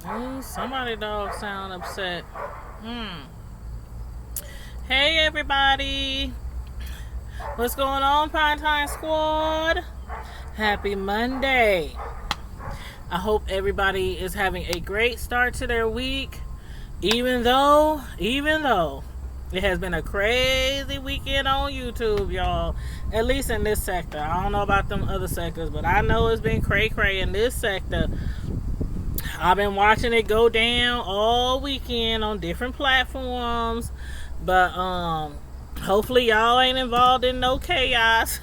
Somebody dog sound upset. Hey everybody. What's going on, Pine Time Squad? Happy Monday. I hope everybody is having a great start to their week. Even though it has been a crazy weekend on YouTube, y'all. At least in this sector. I don't know about them other sectors, but I know it's been cray-cray in this sector. I've been watching it go down all weekend on different platforms. But hopefully y'all ain't involved in no chaos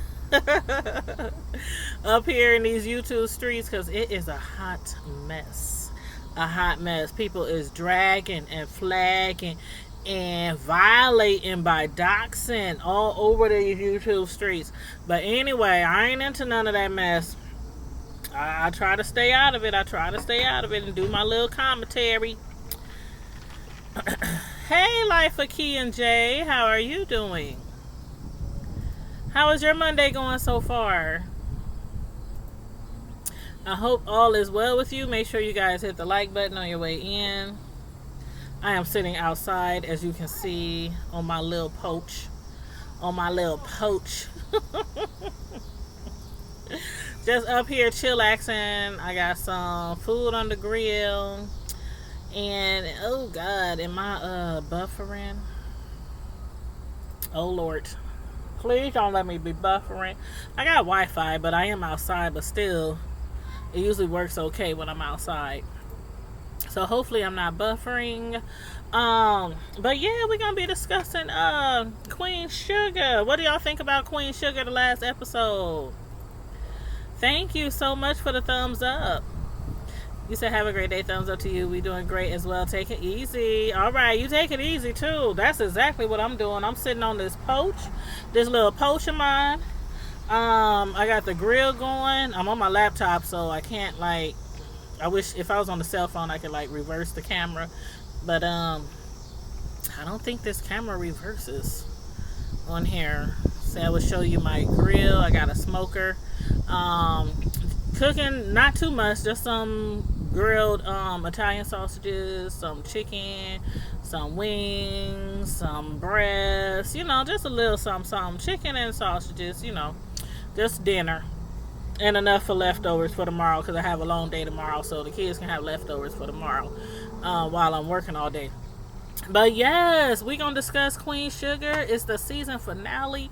up here in these YouTube streets, because it is a hot mess. A hot mess. People is dragging and flagging and violating by doxing all over the YouTube streets. But anyway, I ain't into none of that mess. I try to stay out of it. And do my little commentary. Hey, Life of Key and Jay, how are you doing? How is your Monday going so far? I hope all is well with you. Make sure you guys hit the like button on your way in. I am sitting outside, as you can see, on my little poach. Just up here chillaxing. I got some food on the grill. And oh God, am I buffering? Oh Lord, please don't let me be buffering. I got Wi-Fi, but I am outside. But still, it usually works okay when I'm outside. So hopefully I'm not buffering. But yeah, we're gonna be discussing Queen Sugar. What do y'all think about Queen Sugar? The last episode. Thank you so much for the thumbs up. You said have a great day. Thumbs up to you. We doing great as well. Take it easy. All right, you take it easy too. That's exactly what I'm doing. I'm sitting on this little poach of mine. I got the grill going. I'm on my laptop, so I can't I wish if I was on the cell phone I could reverse the camera, but I don't think this camera reverses on here. So I will show you my grill. I got a smoker. Cooking not too much, just some grilled Italian sausages, some chicken, some wings, some breasts, just a little some chicken and sausages, just dinner, and enough for leftovers for tomorrow, because I have a long day tomorrow, so the kids can have leftovers for tomorrow while I'm working all day. But yes, we're gonna discuss Queen Sugar. It's the season finale,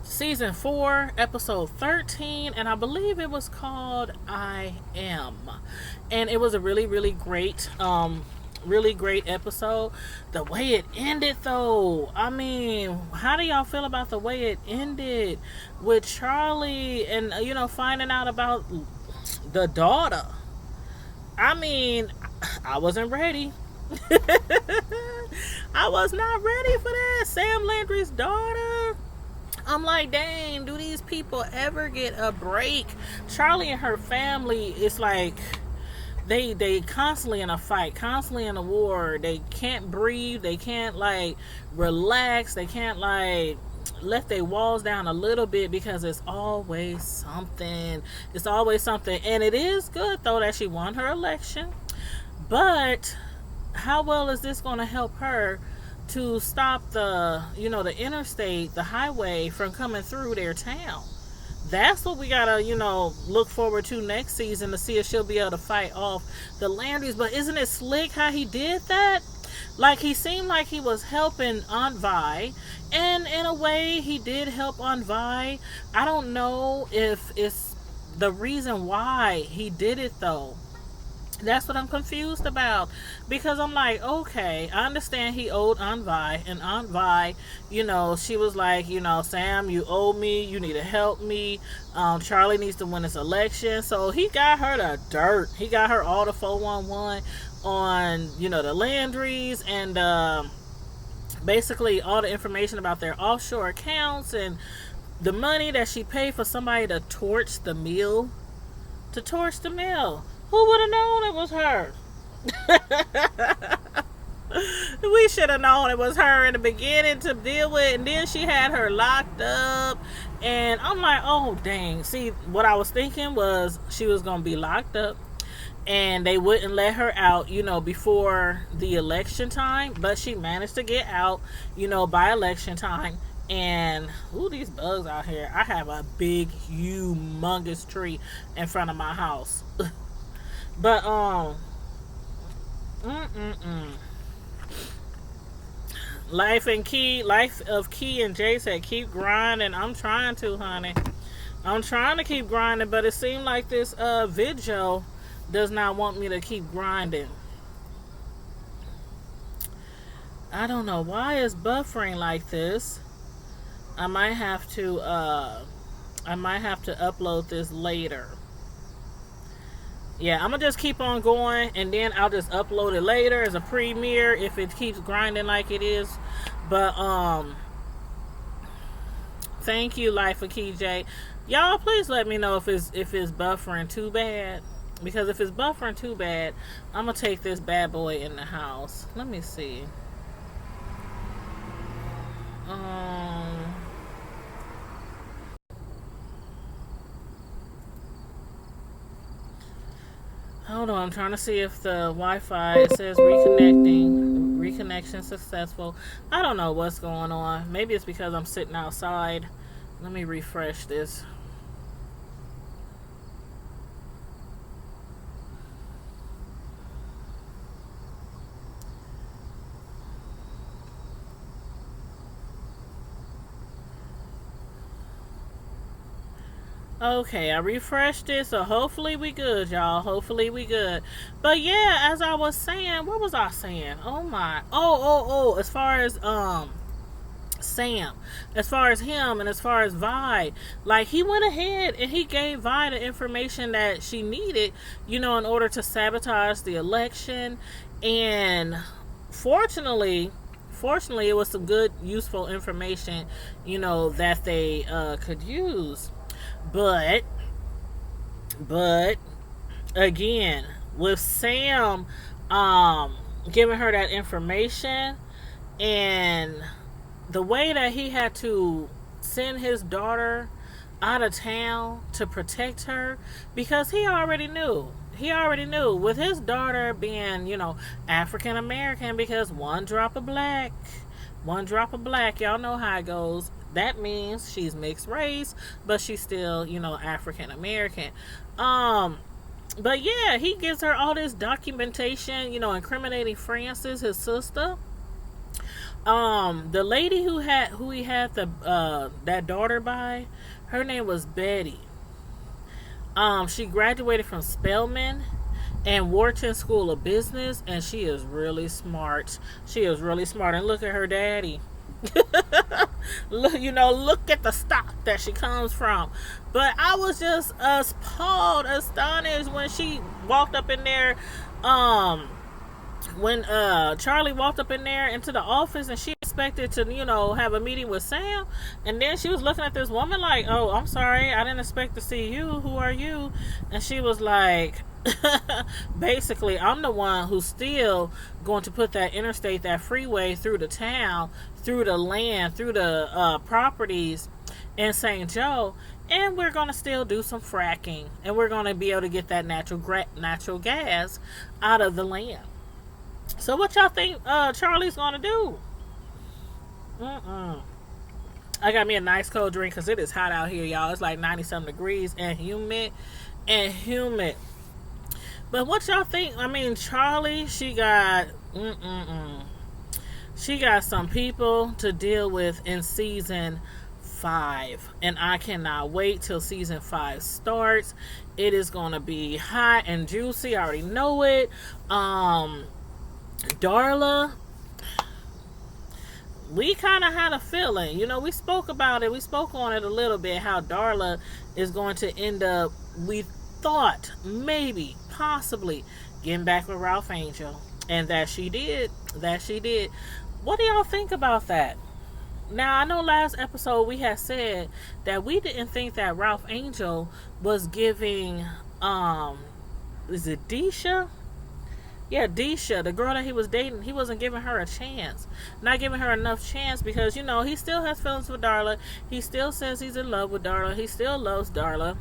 season 4, episode 13, and I believe it was called I Am. And it was a really, really great episode. The way it ended, though, I mean, how do y'all feel about the way it ended with Charlie and finding out about the daughter? I mean, I wasn't ready. I was not ready for that. Sam Landry's daughter. I'm like, dang, do these people ever get a break? Charlie and her family, it's like they constantly in a fight, constantly in a war. They can't breathe. They can't relax. They can't let their walls down a little bit, because it's always something. And it is good though that she won her election. But how well is this going to help her to stop the interstate, the highway from coming through their town? That's what we gotta, look forward to next season, to see if she'll be able to fight off the Landrys. But isn't it slick how he did that? He seemed like he was helping Aunt Vi, and in a way he did help Aunt Vi. I don't know if it's the reason why he did it though. That's what I'm confused about, because I'm like, okay, I understand he owed Aunt Vi, and Aunt Vi, she was like, Sam, you owe me, you need to help me. Charlie needs to win this election, so he got her the dirt. He got her all the 411 on, the Landrys, and basically all the information about their offshore accounts and the money that she paid for somebody to torch the mill. Who would have known it was her? We should have known it was her in the beginning to deal with, and then she had her locked up, and I'm like, oh dang. See, what I was thinking was she was gonna be locked up, and they wouldn't let her out, before the election time, but she managed to get out, by election time. And ooh, these bugs out here. I have a big, humongous tree in front of my house. But mm-mm-mm. Life of Key and Jay said, keep grinding. I'm trying to, honey. I'm trying to keep grinding, but it seemed like this video does not want me to keep grinding. I don't know why it's buffering like this. I might have to upload this later. Yeah, I'm gonna just keep on going, and then I'll just upload it later as a premiere if it keeps grinding like it is. But thank you, Life of KJ. Y'all, please let me know if it's buffering too bad. Because if it's buffering too bad, I'm gonna take this bad boy in the house. Let me see. Hold on, I'm trying to see if the Wi-Fi, it says reconnection successful. I don't know what's going on. Maybe it's because I'm sitting outside. Let me refresh this. Okay, I refreshed it, so hopefully we good, y'all. Hopefully we good. But yeah, as I was saying, what was I saying? Oh my. As far as Sam, as far as him, and as far as Vi, like, he went ahead and he gave Vi the information that she needed, in order to sabotage the election. And fortunately, it was some good, useful information, that they could use. But again, with Sam giving her that information, and the way that he had to send his daughter out of town to protect her, because he already knew with his daughter being, African American, because one drop of black, y'all know how it goes. That means she's mixed race, but she's still, African American. But yeah, he gives her all this documentation, incriminating Frances, his sister. The lady who he had that daughter by, her name was Betty. She graduated from Spelman and Wharton School of Business, and she is really smart. And look at her daddy. Look at the stock that she comes from. But I was just appalled, astonished when she walked up in there, when Charlie walked up in there into the office, and she expected to have a meeting with Sam, and then she was looking at this woman like, oh, I'm sorry, I didn't expect to see you, who are you? And she was like, basically, I'm the one who's still going to put that interstate, that freeway through the town, through the land, through the properties in St. Joe, and we're going to still do some fracking, and we're going to be able to get that natural gas out of the land. So what y'all think Charlie's going to do? I got me a nice cold drink because it is hot out here, y'all. It's like 90-something degrees and humid. But what y'all think? I mean, Charlie, she got some people to deal with in season 5, and I cannot wait till season 5 starts. It is gonna be hot and juicy. I already know it. Darla, we kind of had a feeling, we spoke about it. We spoke on it a little bit, how Darla is going to end up, we thought, maybe, possibly, getting back with Ralph Angel. And that she did. What do y'all think about that? Now, I know last episode we had said that we didn't think that Ralph Angel was giving, is it Deisha? Yeah, Deisha, the girl that he was dating, he wasn't giving her a chance. Not giving her enough chance because, he still has feelings for Darla. He still says he's in love with Darla. He still loves Darla.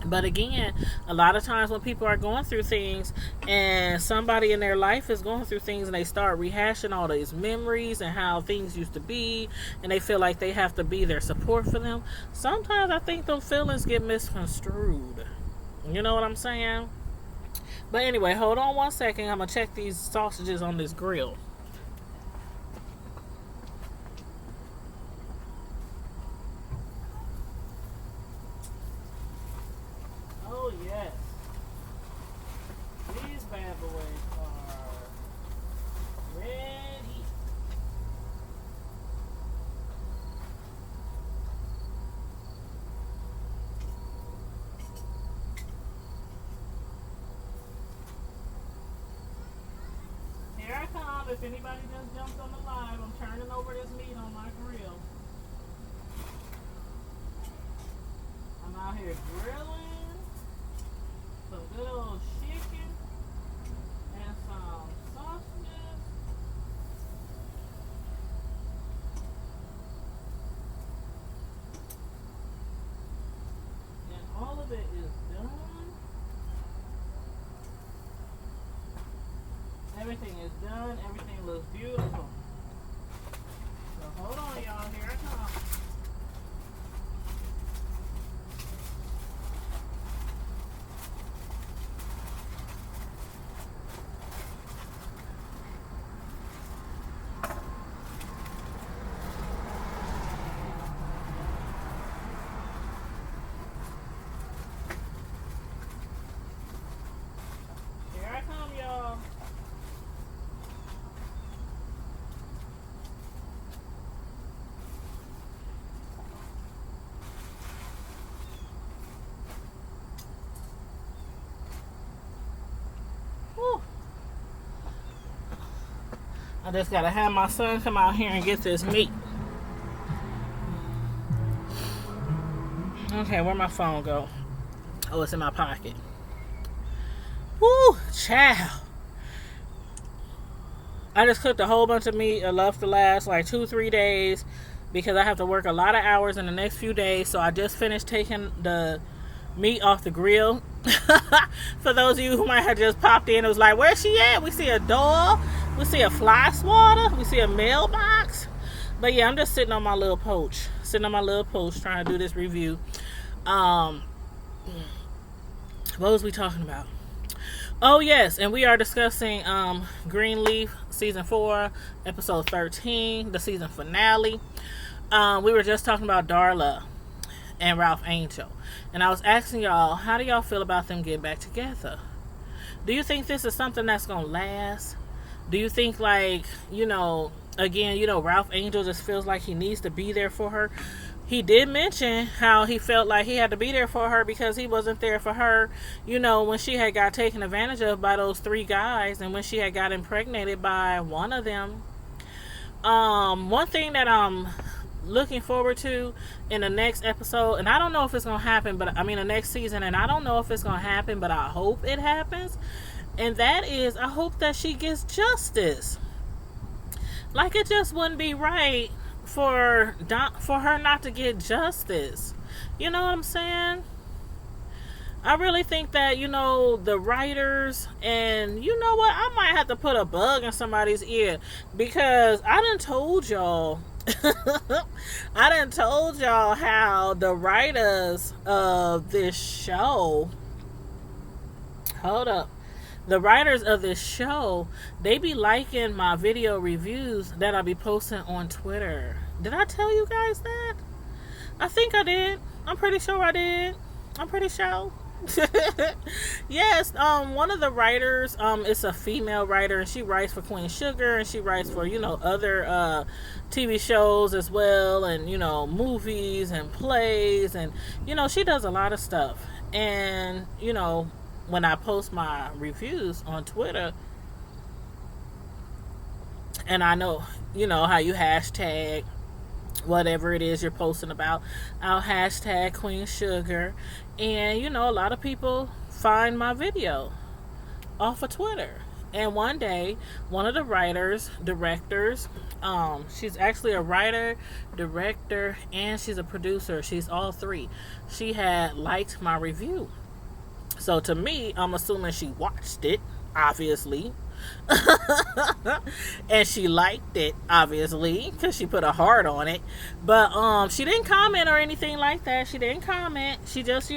But again, a lot of times when people are going through things and somebody in their life is going through things and they start rehashing all these memories and how things used to be, and they feel like they have to be their support for them, sometimes I think those feelings get misconstrued. You know what I'm saying? But anyway, hold on one second. I'm going to check these sausages on this grill. Oh, yes. These bad boys are ready. Here I come. If anybody just jumped on the live, I'm turning over this meat on my grill. I'm out here grilling some good old chicken and some sausages. And all of it is done. Everything is done. Everything looks beautiful. So hold on, y'all. Here I come. Here I come, y'all. Whew. I just gotta have my son come out here and get this meat. Okay, where'd my phone go? Oh, it's in my pocket. Woo, child. I just cooked a whole bunch of meat enough to last like 2-3 days because I have to work a lot of hours in the next few days. So I just finished taking the meat off the grill. For those of you who might have just popped in, it was like, where's she at? We see a door, we see a fly swatter, we see a mailbox. But yeah, I'm just sitting on my little poach, trying to do this review. What was we talking about? Oh yes, and we are discussing Greenleaf season 4, episode 13, the season finale. We were just talking about Darla and Ralph Angel, and I was asking y'all, how do y'all feel about them getting back together? Do you think this is something that's gonna last? Do you think, like, again, Ralph Angel just feels like he needs to be there for her? He did mention how he felt like he had to be there for her because he wasn't there for her, when she had got taken advantage of by those 3 guys and when she had got impregnated by one of them. One thing that I'm looking forward to in the next episode, and I don't know if it's going to happen, but I mean the next season, and I don't know if it's going to happen, but I hope it happens, and that is, I hope that she gets justice. Like, it just wouldn't be right for her not to get justice. You know what I'm saying? I really think that, the writers, and you know what, I might have to put a bug in somebody's ear, because I done told y'all how the writers of this show, they be liking my video reviews that I be posting on Twitter. Did I tell you guys that? I think I did. I'm pretty sure I did. I'm pretty sure. Yes, one of the writers, it's a female writer, and she writes for Queen Sugar, and she writes for, other TV shows as well, and, movies and plays, and, she does a lot of stuff. And, when I post my reviews on Twitter, and I know, how you hashtag whatever it is you're posting about, I'll hashtag Queen Sugar, and a lot of people find my video off of Twitter, And one day, one of the writers, directors, she's actually a writer, director, and she's a producer. She's all three. She had liked my review. So to me, I'm assuming she watched it, obviously. And she liked it, obviously, because she put a heart on it. But she didn't comment or anything like that. She didn't comment. She just,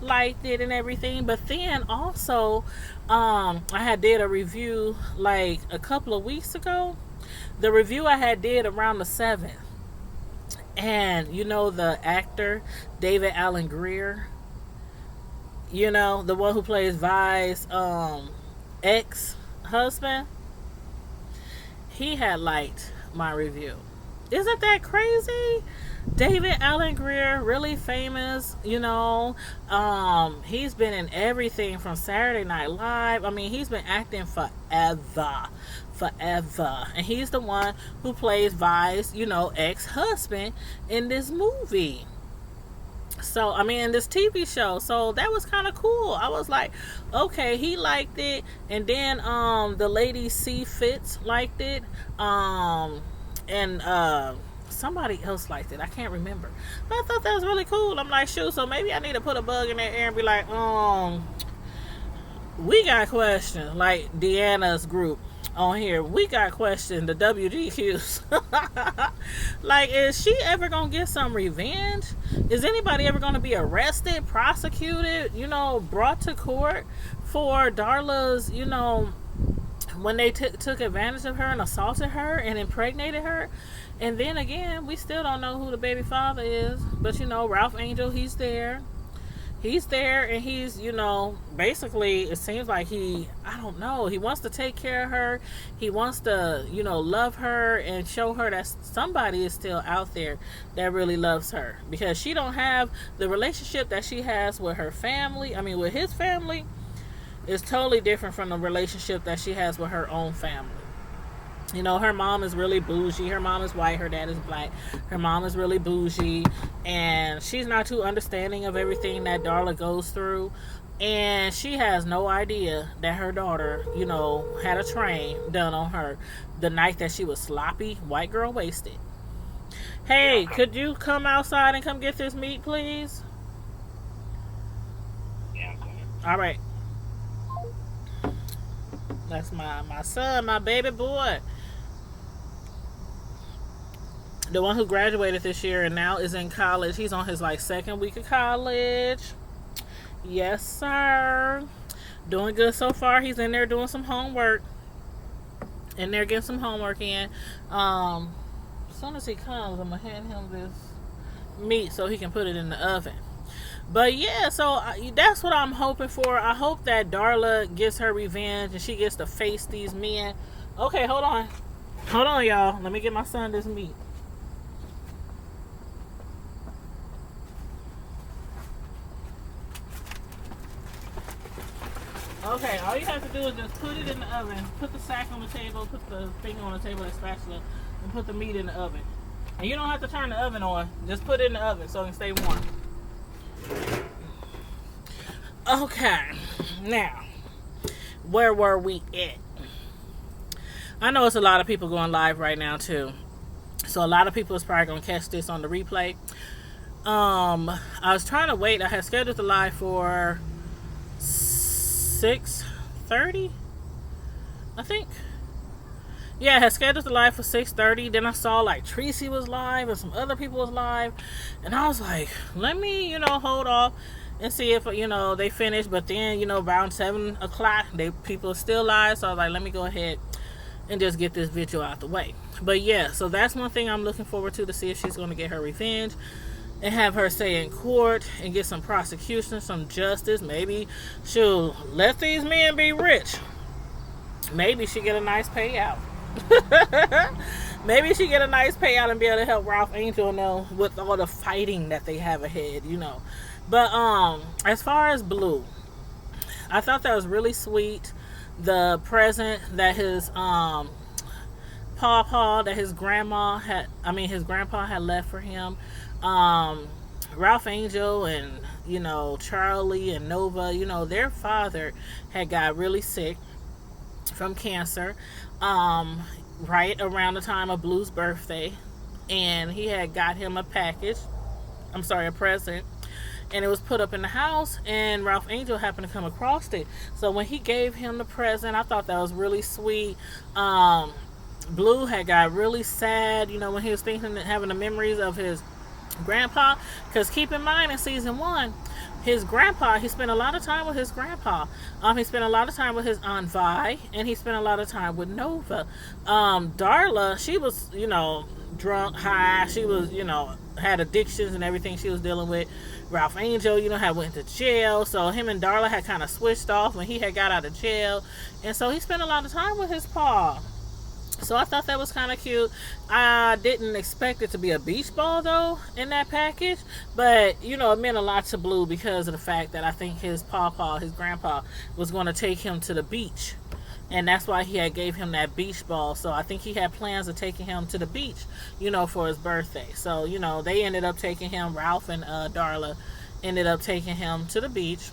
liked it and everything. But then also, I had did a review like a couple of weeks ago. The review I had did around the 7th. And the actor David Allen Greer, the one who plays Vi's ex-husband, he had liked my review. Isn't that crazy? David Allen Greer, really famous, he's been in everything from Saturday Night Live. I mean, he's been acting forever. And he's the one who plays Vi's, ex-husband in this movie. So, I mean, in this TV show. So, that was kind of cool. I was like, okay, he liked it. And then, the lady C. Fitz liked it. And somebody else liked it. I can't remember. But I thought that was really cool. I'm like, shoot, so maybe I need to put a bug in their ear and be like, we got questions. Like Deanna's group on here, we got questions, the WGQs. Like, is she ever gonna get some revenge? Is anybody ever gonna be arrested, prosecuted, brought to court for Darla's, when they took advantage of her and assaulted her and impregnated her? And then again, we still don't know who the baby father is. But Ralph Angel, he's there. He's there, and he's, basically, it seems like he wants to take care of her. He wants to, love her and show her that somebody is still out there that really loves her. Because she don't have the relationship that she has with her family. I mean, with his family, is totally different from the relationship that she has with her own family. Her mom is really bougie. Her mom is white. Her dad is black. Her mom is really bougie. And she's not too understanding of everything that Darla goes through. And she has no idea that her daughter, had a train done on her the night that she was sloppy, white girl wasted. Hey, could you come outside and come get this meat, please? Yeah. All right. That's my son, my baby boy. The one who graduated this year and now is in college. He's on his second week of college. Yes, sir. Doing good so far. He's in there doing some homework. In there getting some homework in. As soon as he comes, I'm going to hand him this meat so he can put it in the oven. But yeah, so that's what I'm hoping for. I hope that Darla gets her revenge and she gets to face these men. Okay, hold on. Hold on, y'all. Let me get my son this meat. Okay, all you have to do is just put it in the oven. Put the sack on the table, put the thing on the table, that spatula, and put the meat in the oven. And you don't have to turn the oven on. Just put it in the oven so it can stay warm. Okay, now, where were we at? I know it's a lot of people going live right now too. So a lot of people is probably going to catch this on the replay. I was trying to wait. I had scheduled the live for 6:30, I think. Yeah, I had scheduled the live for 6:30. Then I saw Tracy was live and some other people was live. And I was like, let me, hold off and see if, they finish. But then, around 7 o'clock, people are still live. So I was like, let me go ahead and just get this video out the way. But yeah, so that's one thing I'm looking forward to see if she's going to get her revenge. And have her stay in court and get some prosecution, some justice. Maybe she'll let these men be rich. Maybe she get a nice payout. Maybe she get a nice payout and be able to help Ralph Angel know with all the fighting that they have ahead, But as far as Blue, I thought that was really sweet. The present that his his grandpa had left for him. Ralph Angel and Charlie and Nova, their father had got really sick. from cancer, um, right around the time of Blue's birthday. And he had got him a package. I'm sorry, a present. And it was put up in the house, and Ralph Angel happened to come across it. So when he gave him the present, I thought that was really sweet. Blue had got really sad, when he was thinking, having the memories of his grandpa. Because keep in mind, in season 1, his grandpa, he spent a lot of time with his grandpa. He spent a lot of time with his Aunt Vi, and he spent a lot of time with Nova. Darla, she was, drunk, high. She was, had addictions and everything she was dealing with. Ralph Angel, had went to jail. So him and Darla had kind of switched off when he had got out of jail. And so he spent a lot of time with his pa. So I thought that was kind of cute. I didn't expect it to be a beach ball, though, in that package. But, it meant a lot to Blue because of the fact that I think his grandpa, was going to take him to the beach. And that's why he had gave him that beach ball. So I think he had plans of taking him to the beach, for his birthday. So, they ended up taking him, Ralph and Darla ended up taking him to the beach.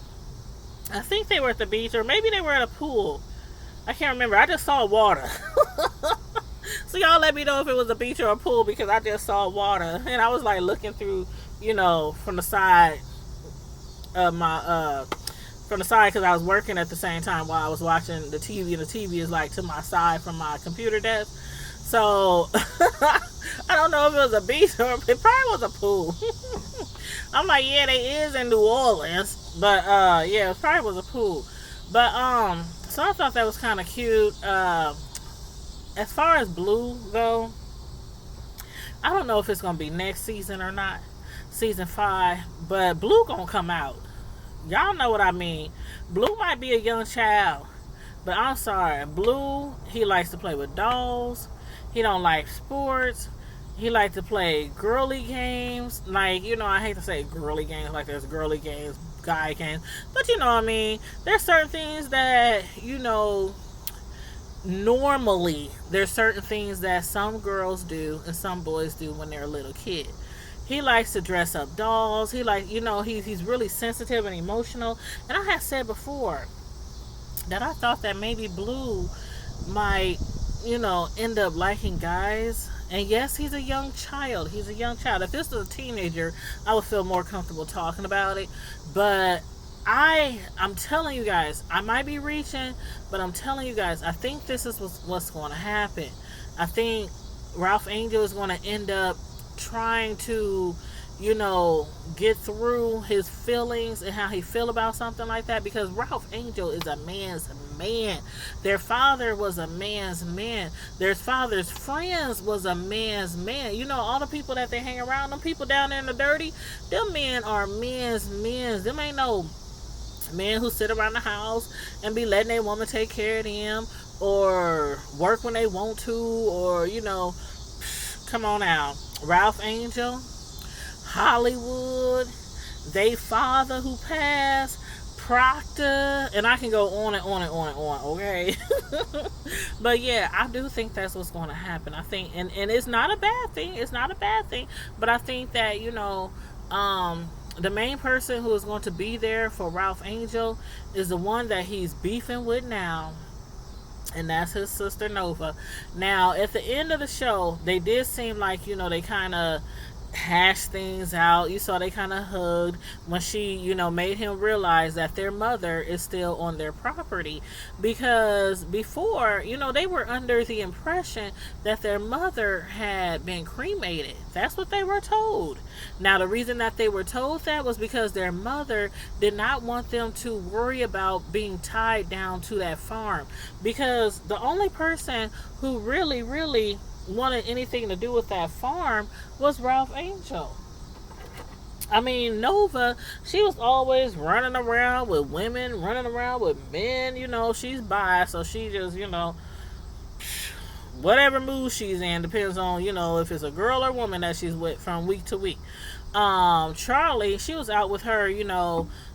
I think they were at the beach, or maybe they were at a pool. I can't remember. I just saw water. So y'all let me know if it was a beach or a pool, because I just saw water. And I was like looking through, from the side of my, from the side, because I was working at the same time while I was watching the TV. And the TV is like to my side from my computer desk. So I don't know if it was a beach or it probably was a pool. I'm like, yeah, they is in New Orleans. But yeah, it probably was a pool. But so I thought that was kind of cute. As far as Blue, though, I don't know if it's going to be next season or not. Season 5. But Blue going to come out. Y'all know what I mean. Blue might be a young child. But I'm sorry. Blue, he likes to play with dolls. He don't like sports. He likes to play girly games. Like, I hate to say girly games. Like there's girly games, guy games. But you know what I mean. There's certain things that, normally there's certain things that some girls do and some boys do when they're a little kid. He likes to dress up dolls. He he's really sensitive and emotional. And I had said before that I thought that maybe Blue might, end up liking guys. And yes, he's a young child. He's a young child. If this was a teenager, I would feel more comfortable talking about it. But I'm telling you guys, I might be reaching, but I'm telling you guys, I think this is what's going to happen. I think Ralph Angel is going to end up trying to, get through his feelings and how he feel about something like that, because Ralph Angel is a man's man. Their father was a man's man. Their father's friends was a man's man. All the people that they hang around, them people down there in the dirty, them men are men's men. Them ain't no men who sit around the house and be letting their woman take care of them or work when they want to, or come on out. Ralph Angel, Hollywood, they father who passed, Proctor, and I can go on and on and on and on, okay? But yeah, I do think that's what's going to happen. I think, and it's not a bad thing. It's not a bad thing. But I think that, the main person who is going to be there for Ralph Angel is the one that he's beefing with now. And that's his sister Nova. Now, at the end of the show, they did seem like, they kind of hash things out. You saw they kind of hugged when she, made him realize that their mother is still on their property, because before, they were under the impression that their mother had been cremated. That's what they were told. Now, the reason that they were told that was because their mother did not want them to worry about being tied down to that farm, because the only person who really wanted anything to do with that farm was Ralph Angel. I mean, Nova, she was always running around with women, running around with men. She's bi, so she just, whatever mood she's in, depends on, if it's a girl or woman that she's with from week to week. Charlie, she was out with her,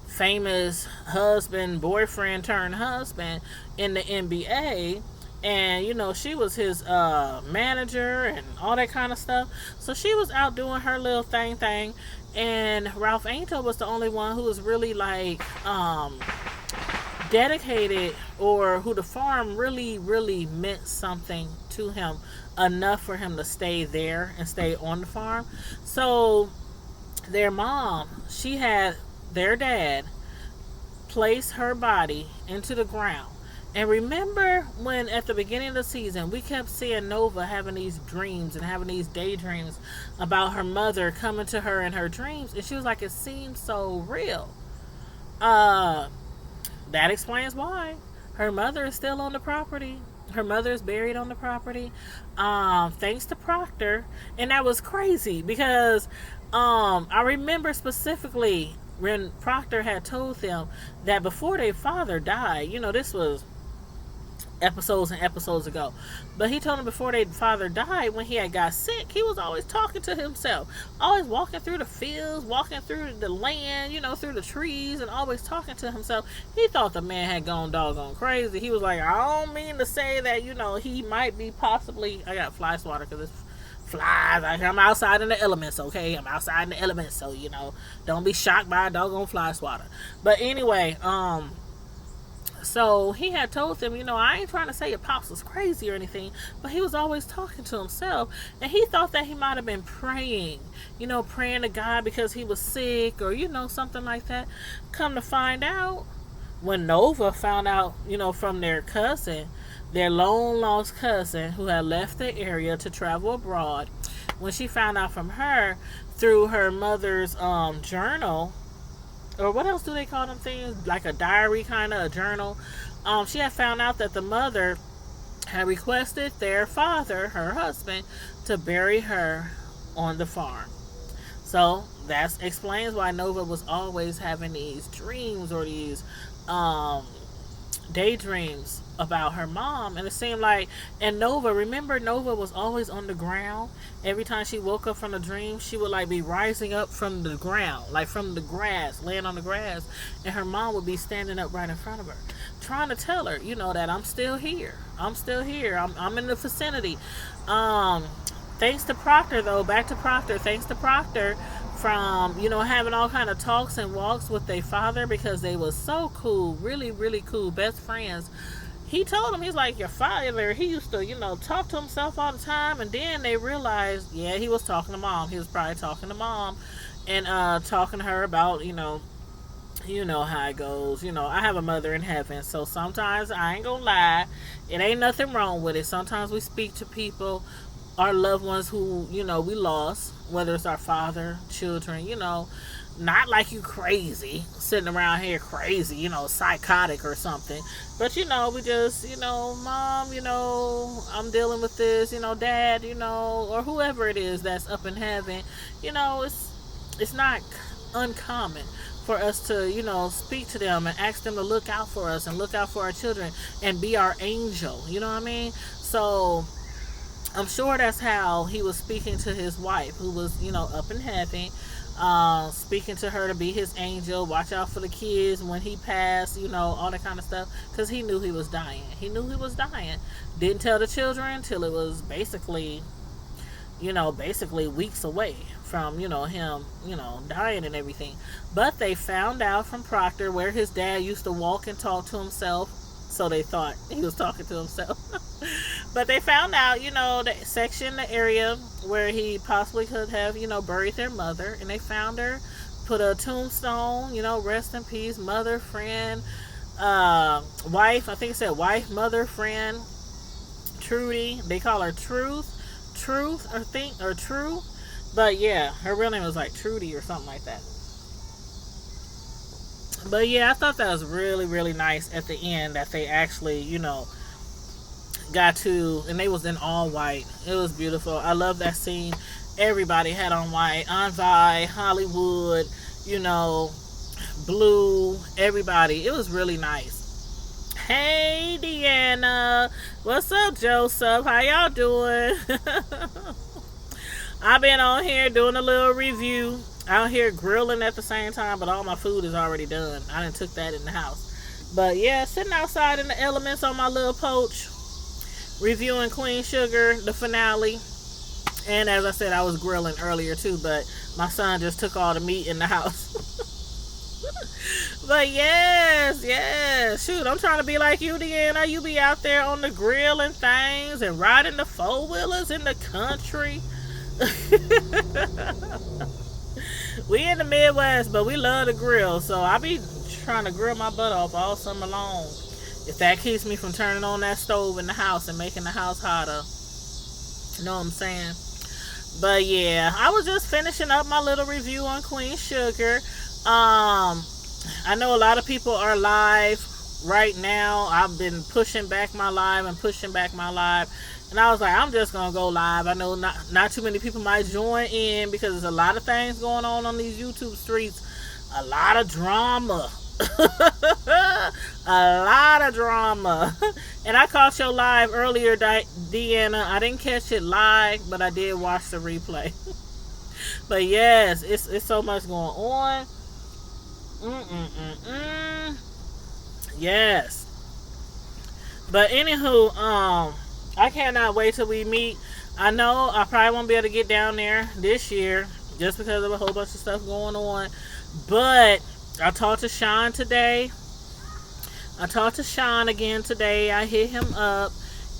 famous husband, boyfriend turned husband in the NBA. And, she was his manager and all that kind of stuff. So she was out doing her little thing. And Ralph Angel was the only one who was really, like, dedicated, or who the farm really, really meant something to him enough for him to stay there and stay on the farm. So their mom, she had their dad place her body into the ground. And remember when at the beginning of the season we kept seeing Nova having these dreams and having these daydreams about her mother coming to her in her dreams, and she was like, it seems so real. Uh that explains why her mother is still on the property. Her mother is buried on the property, thanks to Proctor. And that was crazy because I remember specifically when Proctor had told them that before their father died, this was episodes and episodes ago. But he told him before their father died, when he had got sick, he was always talking to himself, always walking through the fields, walking through the land, through the trees, and always talking to himself. He thought the man had gone doggone crazy. He was like, I don't mean to say that, he might be possibly. I got fly swatter because it's flies. I'm outside in the elements, okay? I'm outside in the elements, so don't be shocked by a doggone fly swatter. But anyway, so he had told them, I ain't trying to say your pops was crazy or anything, but he was always talking to himself, and he thought that he might have been praying, praying to God because he was sick or, something like that. Come to find out, when Nova found out, from their cousin, their long lost cousin who had left the area to travel abroad, when she found out from her through her mother's journal, or what else do they call them things? Like a diary, kind of a journal. She had found out that the mother had requested their father, her husband, to bury her on the farm. So that explains why Nova was always having these dreams or these daydreams about her mom. And it seemed like, and Nova was always on the ground. Every time she woke up from the dream, she would be rising up from the ground, like from the grass, laying on the grass, and her mom would be standing up right in front of her, trying to tell her, that I'm still here. I'm in the vicinity. Thanks to Proctor, though, back to Proctor. Thanks to Proctor, from having all kind of talks and walks with their father, because they was so cool, really, really cool, best friends. He told him, he's like, your father, he used to, talk to himself all the time. And then they realized, yeah, he was talking to mom. He was probably talking to mom and talking to her about, how it goes. I have a mother in heaven. So sometimes, I ain't gonna lie, it ain't nothing wrong with it. Sometimes we speak to people, our loved ones who, we lost, whether it's our father, children, not like you crazy, sitting around here crazy, psychotic or something. But, we just, mom, I'm dealing with this, dad, or whoever it is that's up in heaven, it's not uncommon for us to, speak to them and ask them to look out for us and look out for our children and be our angel. You know what I mean? So I'm sure that's how he was speaking to his wife, who was, up in heaven, speaking to her to be his angel, watch out for the kids when he passed, all that kind of stuff, because he knew he was dying. Didn't tell the children till it was basically weeks away from, him, dying and everything. But they found out from Proctor where his dad used to walk and talk to himself, so they thought he was talking to himself. But they found out, the area where he possibly could have, buried their mother. And they found her, put a tombstone, rest in peace, mother, friend, wife. I think it said wife, mother, friend, Trudy. They call her Truth, or True. But yeah, her real name was like Trudy or something like that. But yeah, I thought that was really, really nice at the end that they actually, got to, and they was in all white. It was beautiful. I love that scene. Everybody had on white. Aunt Vi, Hollywood, Blue, everybody. It was really nice. Hey, Deanna. What's up, Joseph? How y'all doing? I've been on here doing a little review. Out here grilling at the same time, but all my food is already done. I done took that in the house. But yeah, sitting outside in the elements on my little porch, reviewing Queen Sugar, the finale. And as I said, I was grilling earlier too, but my son just took all the meat in the house. But yes, yes. Shoot, I'm trying to be like you, Deanna. You be out there on the grill and things and riding the four wheelers in the country. We in the Midwest, but we love to grill. So I be trying to grill my butt off all summer long. If that keeps me from turning on that stove in the house and making the house hotter. You know what I'm saying? But yeah, I was just finishing up my little review on Queen Sugar. I know a lot of people are live right now. I've been pushing back my live and pushing back my live. And I was like, I'm just going to go live. I know not too many people might join in because there's a lot of things going on these YouTube streets. A lot of drama. A lot of drama. And I caught your live earlier, Deanna. I didn't catch it live, but I did watch the replay. But yes, it's so much going on. Yes. But anywho, I cannot wait till we meet. I know I probably won't be able to get down there this year just because of a whole bunch of stuff going on. But I talked to Sean today. I talked to Sean again today. I hit him up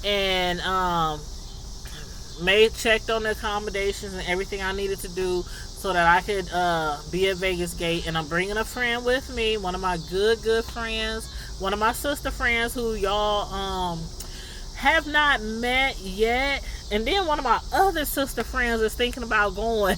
and checked on the accommodations and everything I needed to do so that I could be at Vegas Gate. And I'm bringing a friend with me, one of my good friends, one of my sister friends who y'all have not met yet. And then one of my other sister friends is thinking about going.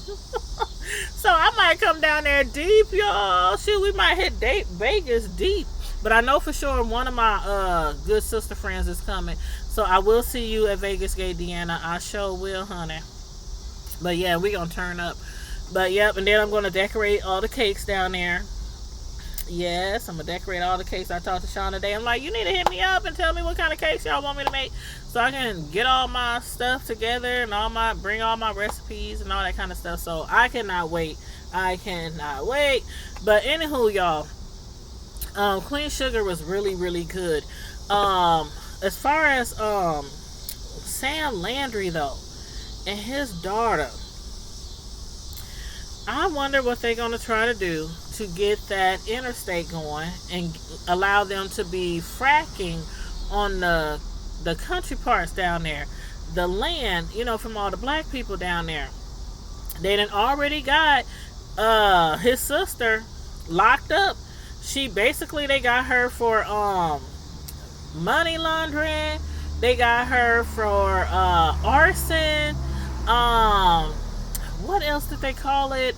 So I might come down there deep, y'all. Shit, we might hit Vegas deep. But I know for sure one of my good sister friends is coming. So I will see you at Vegas Gate, Deanna. I sure will, honey. But yeah, we gonna turn up. But yep, and then I'm gonna decorate all the cakes down there. Yes, I'm gonna decorate all the cakes. I talked to Sean today. I'm like, you need to hit me up and tell me what kind of cakes y'all want me to make, so I can get all my stuff together and bring all my recipes and all that kind of stuff. So I cannot wait. I cannot wait. But anywho, y'all, Queen Sugar was really good. As far as Sam Landry though, and his daughter, I wonder what they're gonna try to do to get that interstate going and allow them to be fracking on the country parts down there, the land, from all the black people down there. They done already got his sister locked up. They got her for money laundering. They got her for arson. What else did they call it?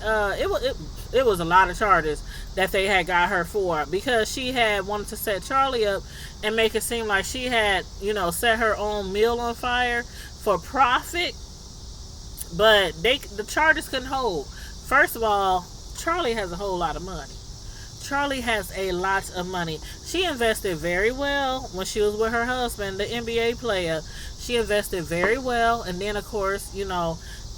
It was a lot of charges that they had got her for, because she had wanted to set Charlie up and make it seem like she had, set her own mill on fire for profit. But the charges couldn't hold. First of all, Charlie has a whole lot of money. Charlie has a lot of money. She invested very well when she was with her husband, the NBA player. She invested very well, and then of course,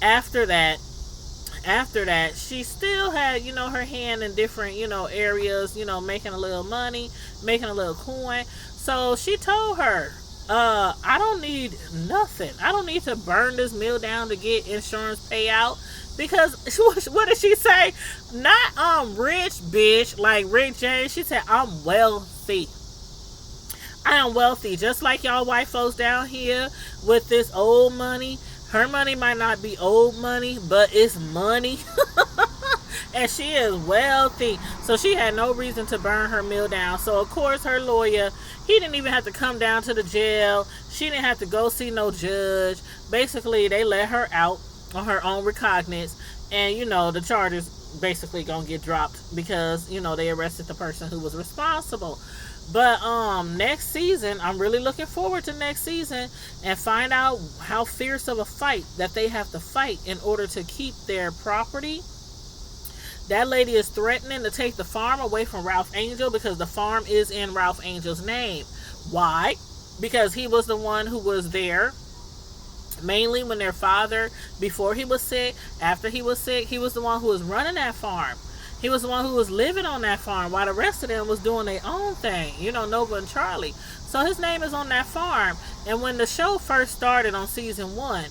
after that, she still had, her hand in different, areas, making a little money, making a little coin. So she told her, I don't need nothing. I don't need to burn this mill down to get insurance payout. Because what did she say? Not rich bitch like Rick James. She said, I'm wealthy. I am wealthy, just like y'all white folks down here with this old money. Her money might not be old money, but it's money. And she is wealthy. So she had no reason to burn her mill down. So of course her lawyer, he didn't even have to come down to the jail. She didn't have to go see no judge. Basically, they let her out on her own recognizance. And the charges basically gonna get dropped because, they arrested the person who was responsible. But next season, I'm really looking forward to next season and find out how fierce of a fight that they have to fight in order to keep their property. That lady is threatening to take the farm away from Ralph Angel because the farm is in Ralph Angel's name. Why? Because he was the one who was there mainly when their father, before he was sick, after he was sick, he was the one who was running that farm. He was the one who was living on that farm while the rest of them was doing their own thing. Nova and Charlie. So his name is on that farm. And when the show first started on season 1,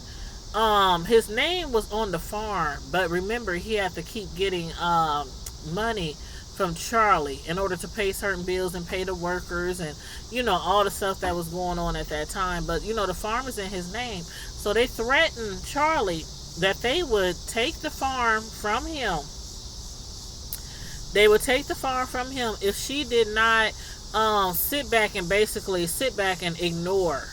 his name was on the farm. But remember, he had to keep getting money from Charlie in order to pay certain bills and pay the workers and all the stuff that was going on at that time. But the farm is in his name, so they threatened Charlie that they would take the farm from him. They would take the farm from him if she did not sit back and ignore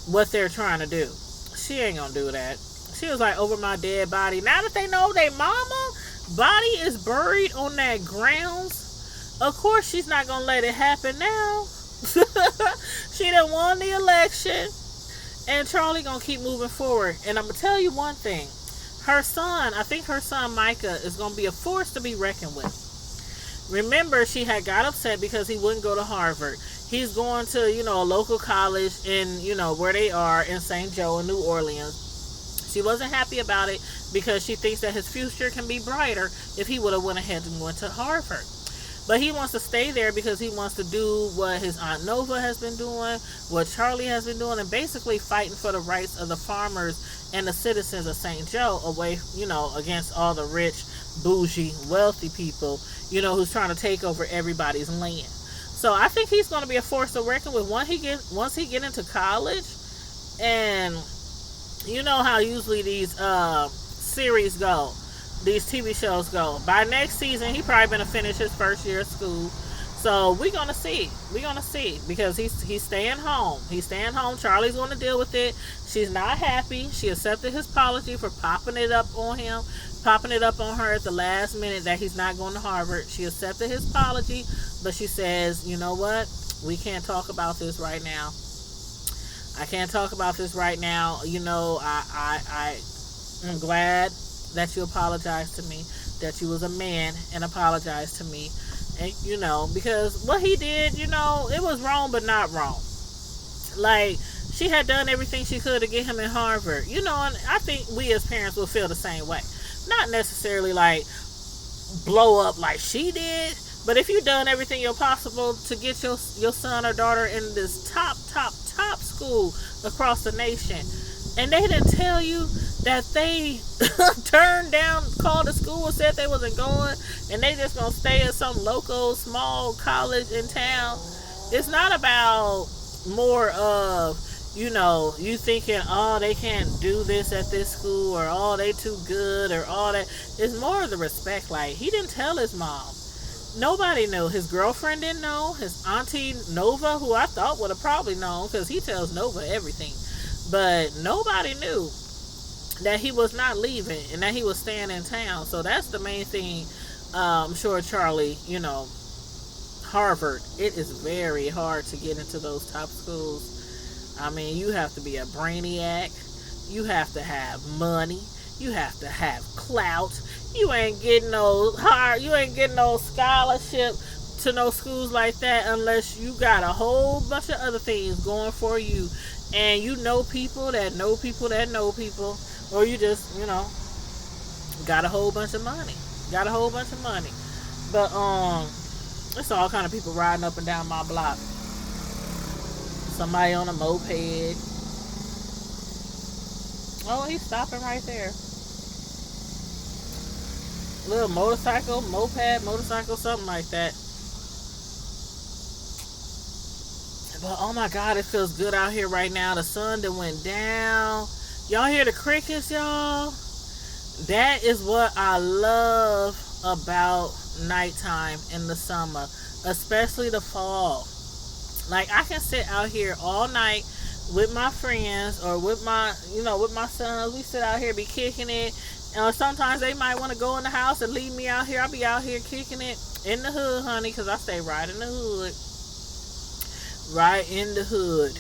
what they're trying to do. She ain't gonna do that. She was like, over my dead body. Now that they know their mama body is buried on that grounds, of course she's not gonna let it happen now. She done won the election, and Charlie gonna keep moving forward. And I'm gonna tell you one thing. Her son, I think her son Micah, is gonna be a force to be reckoned with. Remember, she had got upset because he wouldn't go to Harvard. He's going to, a local college in, where they are in St. Joe in New Orleans. She wasn't happy about it because she thinks that his future can be brighter if he would have went ahead and went to Harvard. But he wants to stay there because he wants to do what his Aunt Nova has been doing, what Charlie has been doing, and basically fighting for the rights of the farmers and the citizens of St. Joe away, against all the rich, bougie, wealthy people, who's trying to take over everybody's land. So I think he's going to be a force to reckon with once he get into college. And you know how usually these series go, these TV shows go. By next season, he probably going to finish his first year of school. So we're going to see. Because he's staying home. Charlie's going to deal with it. She's not happy. She accepted his apology for popping it up on her at the last minute that he's not going to Harvard. She accepted his apology, but she says, you know what? We can't talk about this right now. I can't talk about this right now. I'm glad that you apologized to me, that you was a man and apologized to me. And, because what he did, it was wrong, but not wrong. Like, she had done everything she could to get him in Harvard. And I think we as parents will feel the same way. Not necessarily like blow up like she did, but if you've done everything possible to get your son or daughter in this top school across the nation, and they didn't tell you that they turned down, called the school and said they wasn't going, and they just gonna stay at some local small college in town. It's not about more of you thinking, oh, they can't do this at this school, or oh, they too good, or all that. It's more of the respect. Like, he didn't tell his mom. Nobody knew. His girlfriend didn't know. His auntie Nova, who I thought would have probably known, because he tells Nova everything. But nobody knew that he was not leaving and that he was staying in town. So that's the main thing. I'm sure Charlie, Harvard, it is very hard to get into those top schools. I mean, you have to be a brainiac. You have to have money. You have to have clout. You ain't getting no scholarship to no schools like that unless you got a whole bunch of other things going for you. And you know people that know people that know people. Or you just, got a whole bunch of money. But, it's all kind of people riding up and down my block. Somebody on a moped. Oh, he's stopping right there. Little motorcycle, something like that. But oh my God, it feels good out here right now. The sun that went down. Y'all hear the crickets, y'all? That is what I love about nighttime in the summer, especially the fall. Like, I can sit out here all night with my friends or with my sons. We sit out here, be kicking it. And sometimes they might want to go in the house and leave me out here. I'll be out here kicking it in the hood, honey, because I stay right in the hood. Right in the hood.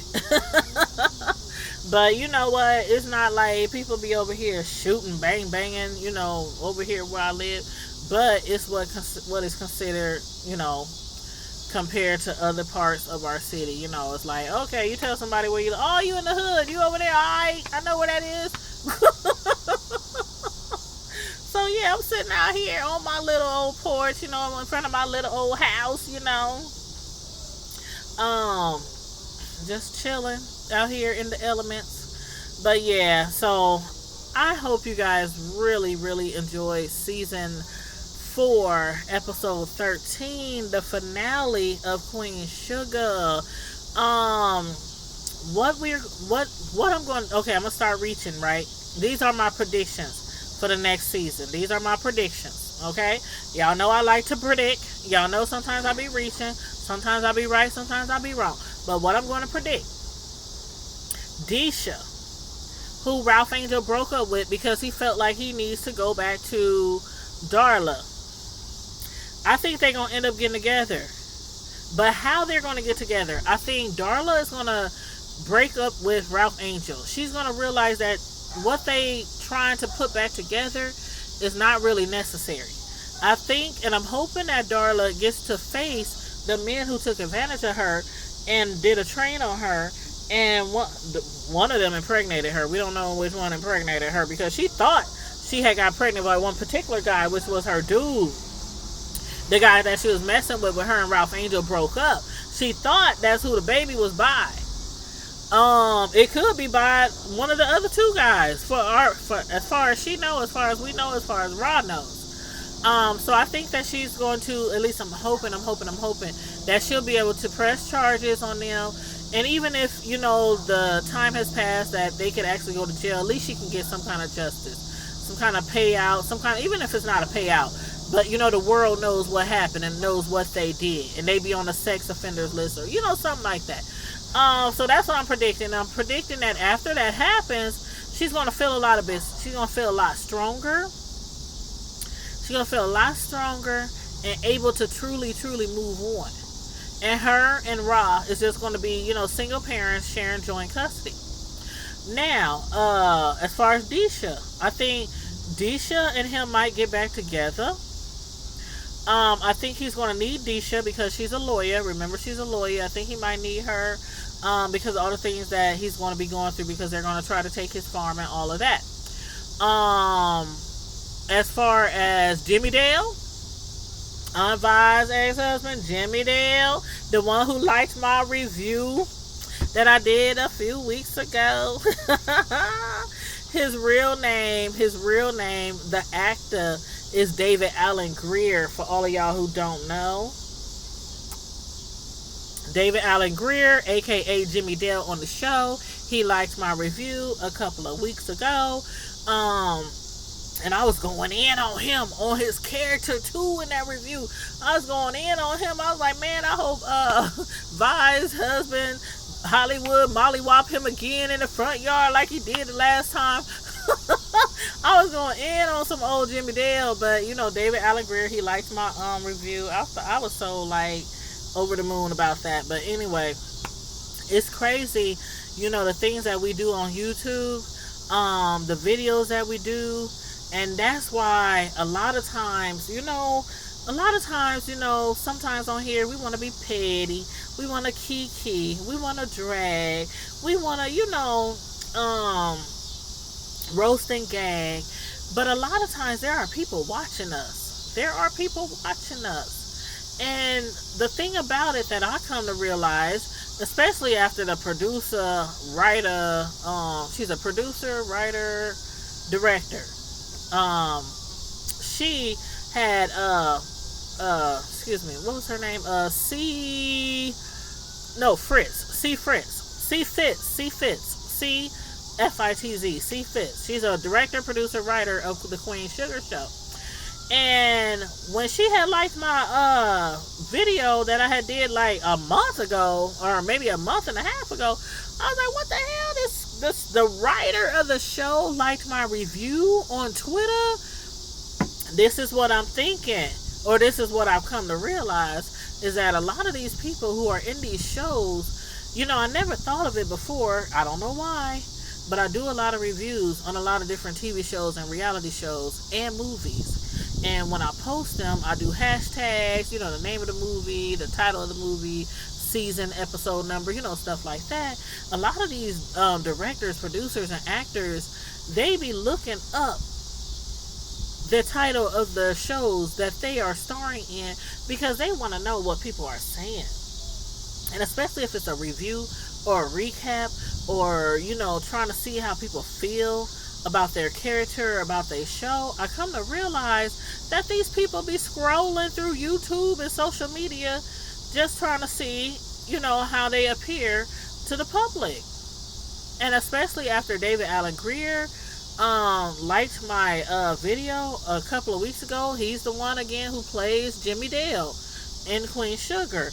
But you know what? It's not like people be over here shooting, banging, over here where I live. But it's what is considered, compared to other parts of our city. It's like, okay, you tell somebody where you live. Oh, you in the hood. You over there. All right. I know where that is. So, yeah, I'm sitting out here on my little old porch, in front of my little old house, just chilling out here in the elements. But yeah, so I hope you guys really, really enjoy season for episode 13, the finale of Queen Sugar. Um, what I'm going. Okay, I'm gonna start reaching. Right, these are my predictions for the next season. These are my predictions. Okay, y'all know I like to predict. Y'all know sometimes I be reaching, sometimes I be right, sometimes I be wrong. But what I'm going to predict, Deisha, who Ralph Angel broke up with because he felt like he needs to go back to Darla. I think they're going to end up getting together. But how they're going to get together, I think Darla is going to break up with Ralph Angel. She's going to realize that what they trying to put back together is not really necessary. I think, and I'm hoping that Darla gets to face the men who took advantage of her and did a train on her, and one of them impregnated her. We don't know which one impregnated her because she thought she had got pregnant by one particular guy, which was her dude. The guy that she was messing with her and Ralph Angel broke up. She thought that's who the baby was by. It could be by one of the other two guys. For as far as she knows, as far as we know, as far as Rod knows. So I think that she's going to, at least I'm hoping that she'll be able to press charges on them. And even if, the time has passed that they could actually go to jail, at least she can get some kind of justice, some kind of payout, even if it's not a payout. But, the world knows what happened and knows what they did. And they be on the sex offenders list or, something like that. So that's what I'm predicting. I'm predicting that after that happens, she's going to feel a lot of business. She's going to feel a lot stronger. She's going to feel a lot stronger and able to truly, truly move on. And her and Ra is just going to be, single parents sharing joint custody. Now, as far as Deisha, I think Deisha and him might get back together. I think he's going to need Deisha because she's a lawyer. Remember, she's a lawyer. I think he might need her because of all the things that he's going to be going through because they're going to try to take his farm and all of that. As far as Jimmy Dale, unadvised ex-husband Jimmy Dale, the one who liked my review that I did a few weeks ago. His real name, the actor, is David Alan Grier, for all of y'all who don't know. David Alan Grier, aka Jimmy Dale on the show. He liked my review a couple of weeks ago. And I was going in on him, on his character too in that review. I was going in on him. I was like, man, I hope Vi's husband, Hollywood, mollywop him again in the front yard like he did the last time. I was going in on some old Jimmy Dale, but David Alan Grier, he liked my review. I was so over the moon about that. But anyway, it's crazy, the things that we do on YouTube, the videos that we do. And that's why a lot of times, sometimes on here we want to be petty, we want to kiki, we want to drag, we want to, roast and gag. But a lot of times there are people watching us. And the thing about it that I come to realize, especially after the producer, writer, she's a producer, writer, director. She had, excuse me, what was her name? C Fitz. She's a director, producer, writer of the Queen Sugar Show. And when she had liked my video that I had did like a month ago, or maybe a month and a half ago, I was like, what the hell? The writer of the show liked my review on Twitter. This is what I'm thinking, or this is what I've come to realize, is that a lot of these people who are in these shows, I never thought of it before. I don't know why, but I do a lot of reviews on a lot of different TV shows and reality shows and movies. And when I post them, I do hashtags, the name of the movie, the title of the movie, season, episode number, stuff like that. A lot of these directors, producers, and actors, they be looking up the title of the shows that they are starring in because they want to know what people are saying. And especially if it's a review or a recap or, trying to see how people feel about their character, about their show, I come to realize that these people be scrolling through YouTube and social media just trying to see, how they appear to the public. And especially after David Allen Greer liked my video a couple of weeks ago. He's the one again who plays Jimmy Dale in Queen Sugar.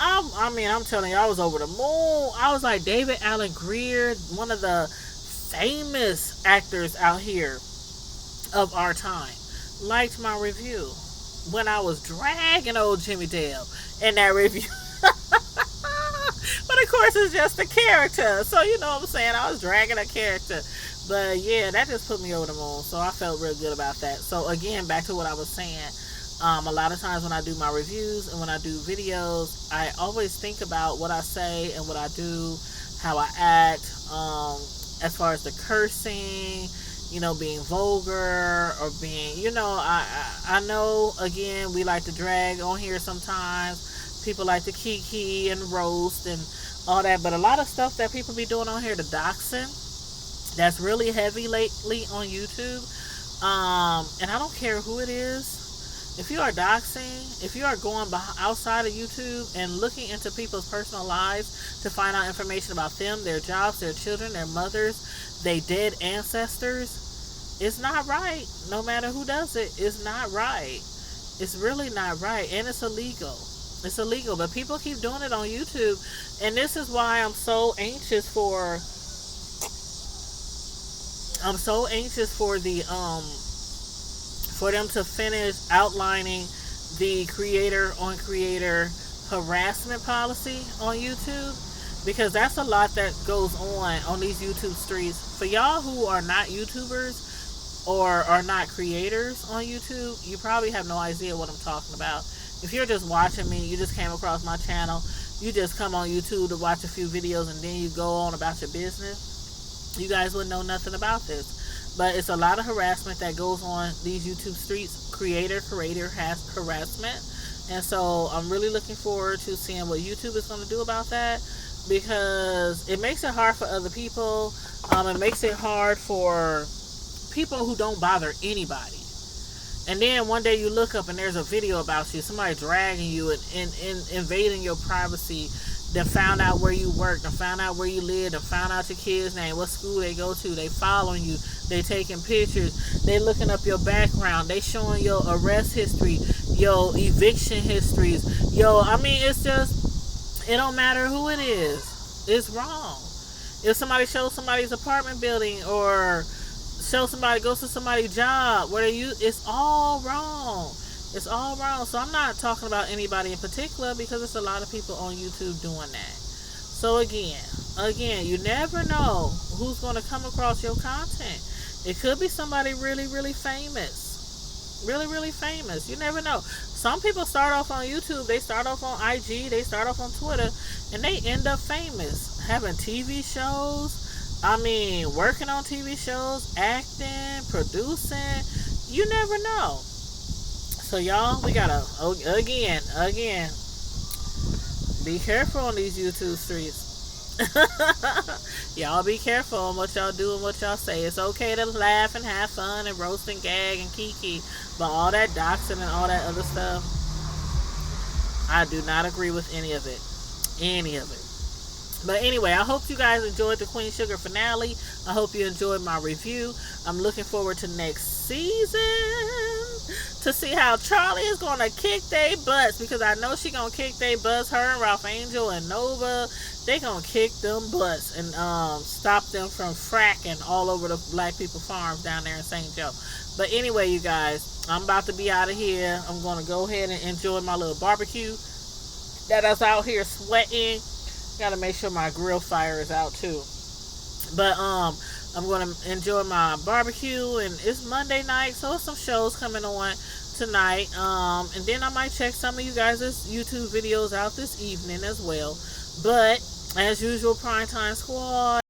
I'm telling you, I was over the moon. I was like, David Allen Greer, one of the famous actors out here of our time, liked my review when I was dragging old Jimmy Dale in that review. But of course, it's just a character. So, you know what I'm saying? I was dragging a character. But yeah, that just put me over the moon. So I felt real good about that. So again, back to what I was saying. A lot of times when I do my reviews and when I do videos, I always think about what I say and what I do, how I act, as far as the cursing, being vulgar or being, I know, again, we like to drag on here sometimes. People like to kiki and roast and all that. But a lot of stuff that people be doing on here, the doxing, that's really heavy lately on YouTube. And I don't care who it is. If you are doxing, if you are going outside of YouTube and looking into people's personal lives to find out information about them, their jobs, their children, their mothers, their dead ancestors, it's not right. No matter who does it, it's not right. It's really not right. And it's illegal. It's illegal. But people keep doing it on YouTube. And this is why I'm so anxious for the for them to finish outlining the creator on creator harassment policy on YouTube, because that's a lot that goes on these YouTube streets. For y'all who are not YouTubers or are not creators on YouTube, you probably have no idea what I'm talking about. If you're just watching me, you just came across my channel, you just come on YouTube to watch a few videos and then you go on about your business, you guys wouldn't know nothing about this. But it's a lot of harassment that goes on these YouTube streets, creator harassment. And so I'm really looking forward to seeing what YouTube is going to do about that, because it makes it hard for other people. It makes it hard for people who don't bother anybody. And then one day you look up and there's a video about you, somebody dragging you and invading your privacy, then found out where you work, then found out where you live, then found out your kid's name, what school they go to, they following you, they taking pictures, they looking up your background, they showing your arrest history, your eviction histories, it's just, it don't matter who it is, it's wrong. If somebody shows somebody's apartment building or goes to somebody's job where it's all wrong. It's all wrong. So I'm not talking about anybody in particular, because there's a lot of people on YouTube doing that. So again, you never know who's going to come across your content. It could be somebody really, really famous. Really, really famous. You never know. Some people start off on YouTube, they start off on IG, they start off on Twitter, and they end up famous. Having TV shows, working on TV shows, acting, producing. You never know. So y'all, we gotta, again, be careful on these YouTube streets. Y'all be careful on what y'all do and what y'all say. It's okay to laugh and have fun and roast and gag and kiki, but all that doxing and all that other stuff, I do not agree with any of it. But anyway, I hope you guys enjoyed the Queen Sugar finale. I hope you enjoyed my review. I'm looking forward to next season to see how Charlie is going to kick they butts, because I know she going to kick they butts. Her and Ralph Angel and Nova, they going to kick them butts and stop them from fracking all over the black people farms down there in St. Joe. But anyway, you guys, I'm about to be out of here. I'm going to go ahead and enjoy my little barbecue that I was out here sweating. Got to make sure my grill fire is out too. But I'm going to enjoy my barbecue, and it's Monday night, so some shows coming on tonight. And then I might check some of you guys' YouTube videos out this evening as well. But as usual, Primetime Squad.